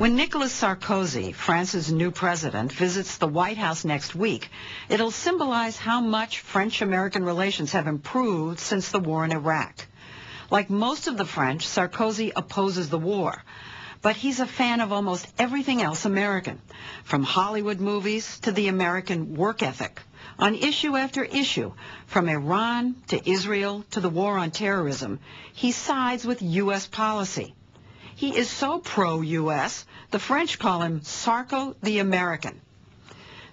When Nicolas Sarkozy, France's new president, visits the White House next week, it'll symbolize how much French-American relations have improved since the war in Iraq. Like most of the French, Sarkozy opposes the war, but he's a fan of almost everything else American, from Hollywood movies to the American work ethic. On issue after issue, from Iran to Israel to the war on terrorism, he sides with U.S. policy. He is so pro-U.S., the French call him Sarko the American.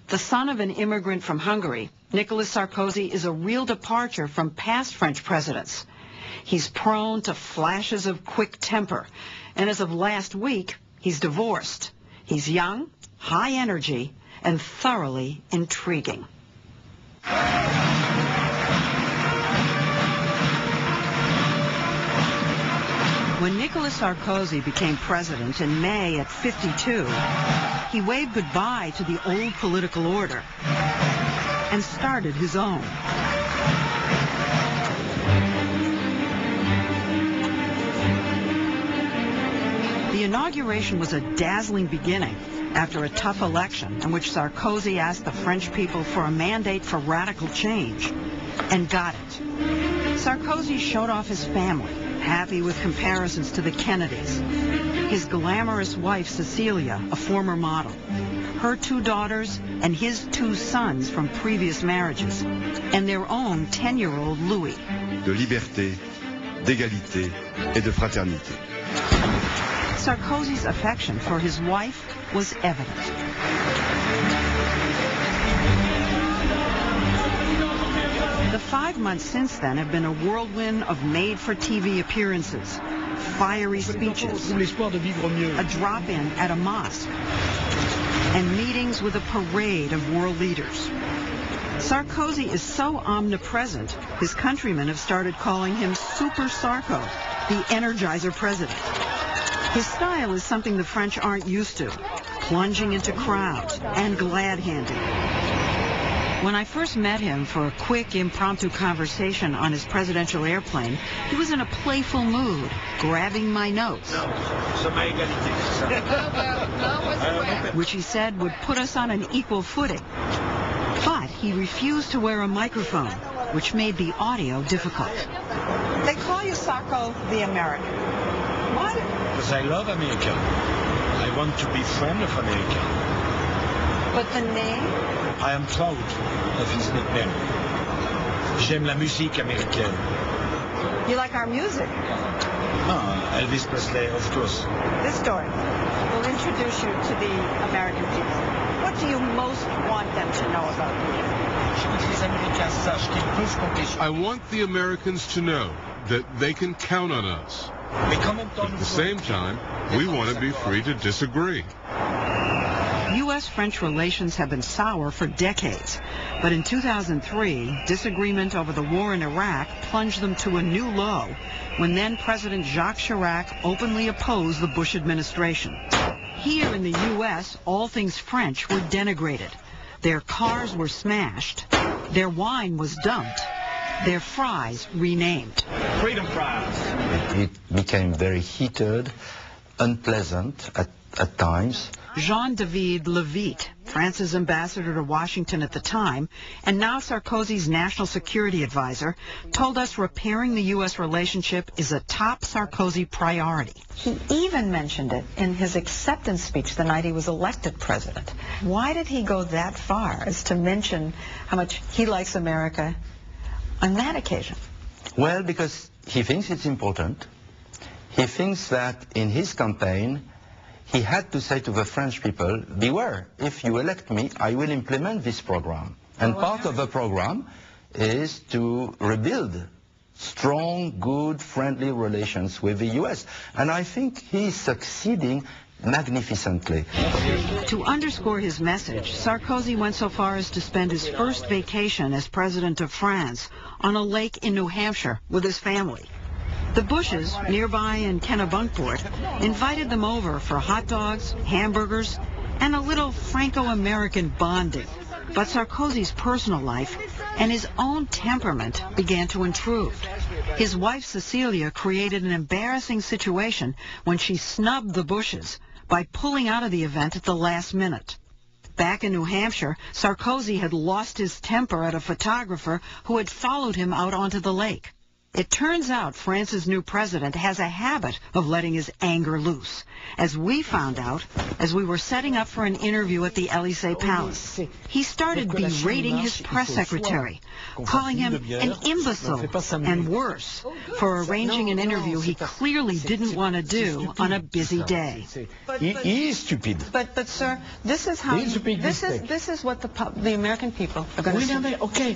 The son of an immigrant from Hungary, Nicolas Sarkozy is a real departure from past French presidents. He's prone to flashes of quick temper, and as of last week, he's divorced. He's young, high energy, and thoroughly intriguing. When Nicolas Sarkozy became president in May at 52, he waved goodbye to the old political order and started his own. The inauguration was a dazzling beginning after a tough election in which Sarkozy asked the French people for a mandate for radical change, and got it. Sarkozy showed off his family, happy with comparisons to the Kennedys. His glamorous wife, Cecilia, a former model, her 2 daughters, and his 2 sons from previous marriages, and their own 10-year-old Louis. De liberté, d'égalité et de fraternité. Sarkozy's affection for his wife was evident. The 5 months since then have been a whirlwind of made-for-TV appearances, fiery speeches, a drop-in at a mosque, and meetings with a parade of world leaders. Sarkozy is so omnipresent, his countrymen have started calling him Super Sarko, the Energizer president. His style is something the French aren't used to, plunging into crowds and glad-handing. When I first met him for a quick, impromptu conversation on his presidential airplane, he was in a playful mood, grabbing my notes, which he said would put us on an equal footing. But he refused to wear a microphone, which made the audio difficult. They call you Sarko the American. Why? Because I love America. I want to be friend of America. But the name? I am proud of his nickname. J'aime la musique américaine. You like our music? Elvis Presley, of course. This story will introduce you to the American people. What do you most want them to know about you? I want the Americans to know that they can count on us. At the same time, we want to be free to disagree. U.S.-French relations have been sour for decades, but in 2003, disagreement over the war in Iraq plunged them to a new low when then-President Jacques Chirac openly opposed the Bush administration. Here in the U.S., all things French were denigrated. Their cars were smashed, their wine was dumped, their fries renamed. Freedom fries. It became very heated, unpleasant at times. Jean-David Levitte, France's ambassador to Washington at the time, and now Sarkozy's national security advisor, told us repairing the U.S. relationship is a top Sarkozy priority. He even mentioned it in his acceptance speech the night he was elected president. Why did he go that far as to mention how much he likes America on that occasion? Well, because he thinks it's important. He thinks that in his campaign, he had to say to the French people, beware, if you elect me, I will implement this program. And part of the program is to rebuild strong, good, friendly relations with the U.S. And I think he's succeeding magnificently. To underscore his message, Sarkozy went so far as to spend his first vacation as president of France on a lake in New Hampshire with his family. The Bushes, nearby in Kennebunkport, invited them over for hot dogs, hamburgers, and a little Franco-American bonding. But Sarkozy's personal life and his own temperament began to intrude. His wife, Cecilia, created an embarrassing situation when she snubbed the Bushes by pulling out of the event at the last minute. Back in New Hampshire, Sarkozy had lost his temper at a photographer who had followed him out onto the lake. It turns out France's new president has a habit of letting his anger loose, as we found out as we were setting up for an interview at the Élysée Palace. He started berating his press secretary, calling him an imbecile and worse for arranging an interview he clearly didn't want to do on a busy day. He is stupid. But sir, this is how this is what the American people are going to say. Okay.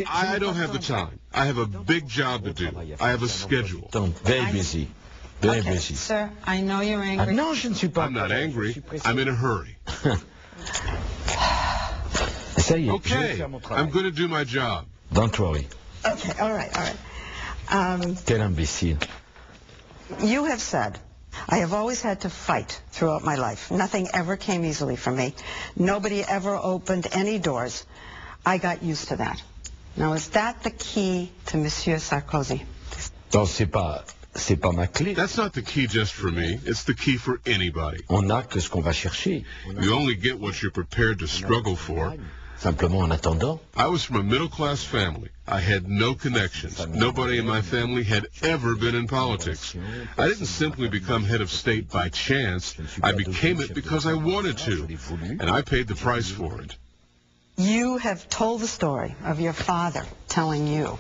I don't have the time. I have a big job to do. I have a schedule. Very busy. Very busy. Sir, I know you're angry. Non, je ne suis pas. I'm not angry. I'm in a hurry. Ça y est, Okay, I'm going to do my job. Don't worry. Okay, all right. Quel imbécile. You have said, I have always had to fight throughout my life. Nothing ever came easily for me. Nobody ever opened any doors. I got used to that. Now, is that the key to Monsieur Sarkozy? Non, c'est pas ma clé. That's not the key just for me. It's the key for anybody. On n'a que ce qu'on va chercher. You only get what you're prepared to struggle for. Simplement en attendant. I was from a middle-class family. I had no connections. Nobody in my family had ever been in politics. I didn't simply become head of state by chance. I became it because I wanted to, and I paid the price for it. You have told the story of your father telling you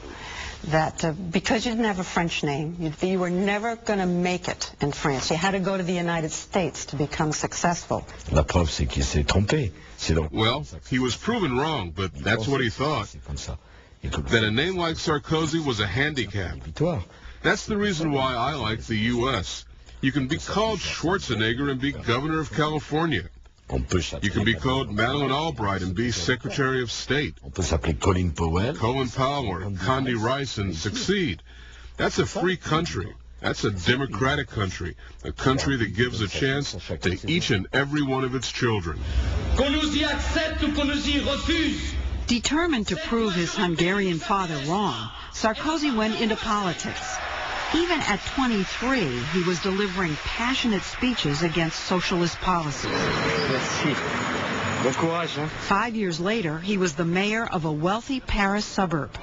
that because you didn't have a French name, you were never going to make it in France. You had to go to the United States to become successful. La preuve, c'est qu'il s'est trompé. Well, he was proven wrong, but that's what he thought. That a name like Sarkozy was a handicap. That's the reason why I like the U.S. You can be called Schwarzenegger and be governor of California. You can be called Madeleine Albright and be Secretary of State. Colin Powell, Condi Rice and succeed. That's a free country. That's a democratic country. A country that gives a chance to each and every one of its children. Determined to prove his Hungarian father wrong, Sarkozy went into politics. Even at 23, he was delivering passionate speeches against socialist policies. 5 years later, he was the mayor of a wealthy Paris suburb.